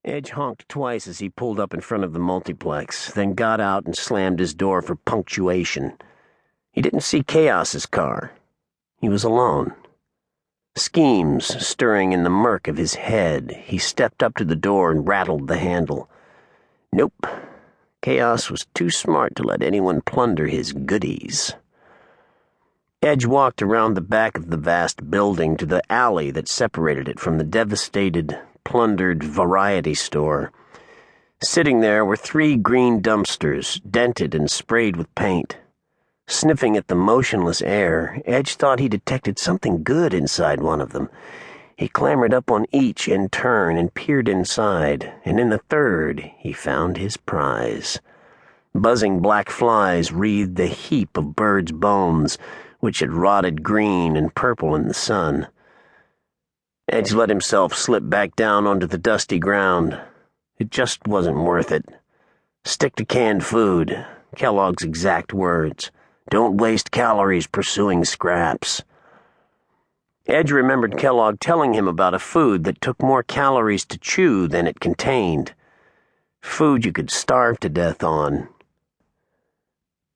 Edge honked twice as he pulled up in front of the multiplex, then got out and slammed his door for punctuation. He didn't see Chaos's car. He was alone. Schemes stirring in the murk of his head, he stepped up to the door and rattled the handle. Nope. Chaos was too smart to let anyone plunder his goodies. Edge walked around the back of the vast building to the alley that separated it from the devastated, plundered variety store. Sitting there were 3 green dumpsters, dented and sprayed with paint. Sniffing at the motionless air, Edge thought he detected something good inside one of them. He clambered up on each in turn and peered inside, and in the third he found his prize. Buzzing black flies wreathed a heap of birds' bones, which had rotted green and purple in the sun. Edge let himself slip back down onto the dusty ground. It just wasn't worth it. Stick to canned food, Kellogg's exact words. Don't waste calories pursuing scraps. Edge remembered Kellogg telling him about a food that took more calories to chew than it contained. Food you could starve to death on.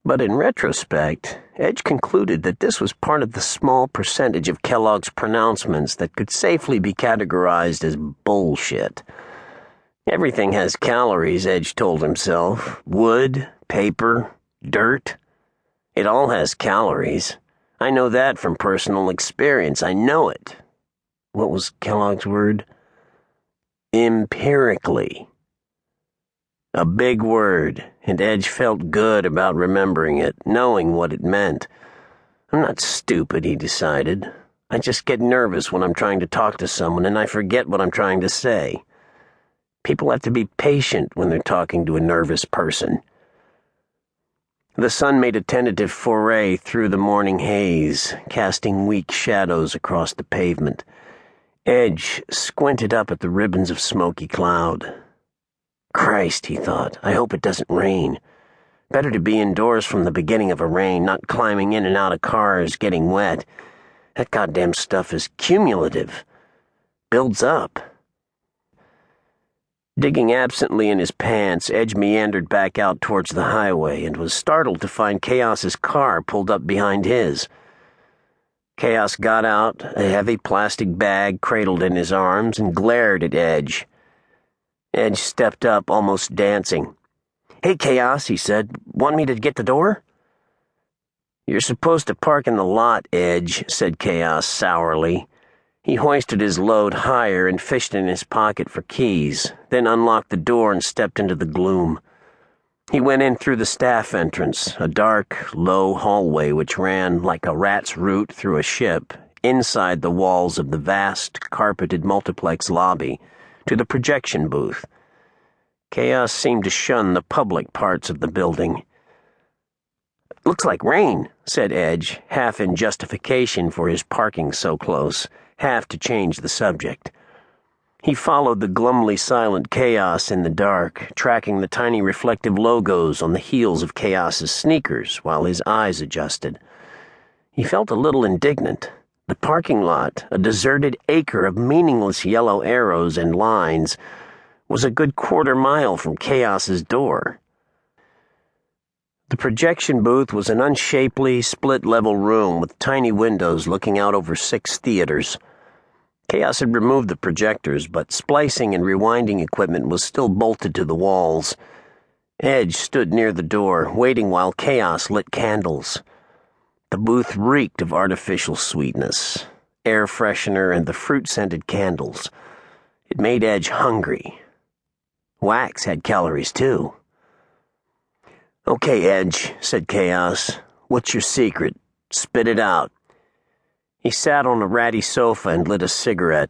But in retrospect, Edge concluded that this was part of the small percentage of Kellogg's pronouncements that could safely be categorized as bullshit. Everything has calories, Edge told himself. Wood, paper, dirt. It all has calories. I know that from personal experience. I know it. What was Kellogg's word? Empirically. A big word, and Edge felt good about remembering it, knowing what it meant. I'm not stupid, he decided. I just get nervous when I'm trying to talk to someone, and I forget what I'm trying to say. People have to be patient when they're talking to a nervous person. The sun made a tentative foray through the morning haze, casting weak shadows across the pavement. Edge squinted up at the ribbons of smoky cloud. Christ, he thought, I hope it doesn't rain. Better to be indoors from the beginning of a rain, not climbing in and out of cars, getting wet. That goddamn stuff is cumulative. Builds up. Digging absently in his pants, Edge meandered back out towards the highway and was startled to find Chaos's car pulled up behind his. Chaos got out, a heavy plastic bag cradled in his arms, and glared at Edge. Edge stepped up, almost dancing. Hey, Chaos, he said. Want me to get the door? You're supposed to park in the lot, Edge, said Chaos sourly. He hoisted his load higher and fished in his pocket for keys, then unlocked the door and stepped into the gloom. He went in through the staff entrance, a dark, low hallway which ran like a rat's route through a ship, inside the walls of the vast, carpeted multiplex lobby, to the projection booth. Chaos seemed to shun the public parts of the building. Looks like rain, said Edge, half in justification for his parking so close, half to change the subject. He followed the glumly silent Chaos in the dark, tracking the tiny reflective logos on the heels of Chaos's sneakers while his eyes adjusted. He felt a little indignant. The parking lot, a deserted acre of meaningless yellow arrows and lines, was a good quarter-mile from Chaos's door. The projection booth was an unshapely, split-level room with tiny windows looking out over 6 theaters. Chaos had removed the projectors, but splicing and rewinding equipment was still bolted to the walls. Edge stood near the door, waiting while Chaos lit candles. The booth reeked of artificial sweetness, air freshener, and the fruit-scented candles. It made Edge hungry. Wax had calories, too. Okay, Edge, said Chaos. What's your secret? Spit it out. He sat on a ratty sofa and lit a cigarette.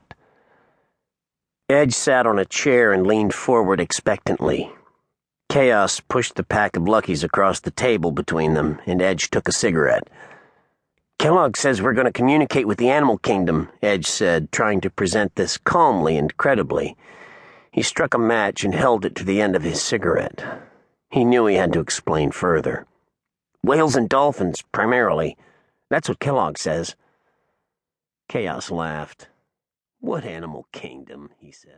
Edge sat on a chair and leaned forward expectantly. Chaos pushed the pack of Luckies across the table between them, and Edge took a cigarette. Kellogg says we're going to communicate with the animal kingdom, Edge said, trying to present this calmly and credibly. He struck a match and held it to the end of his cigarette. He knew he had to explain further. Whales and dolphins, primarily. That's what Kellogg says. Chaos laughed. What animal kingdom, he said.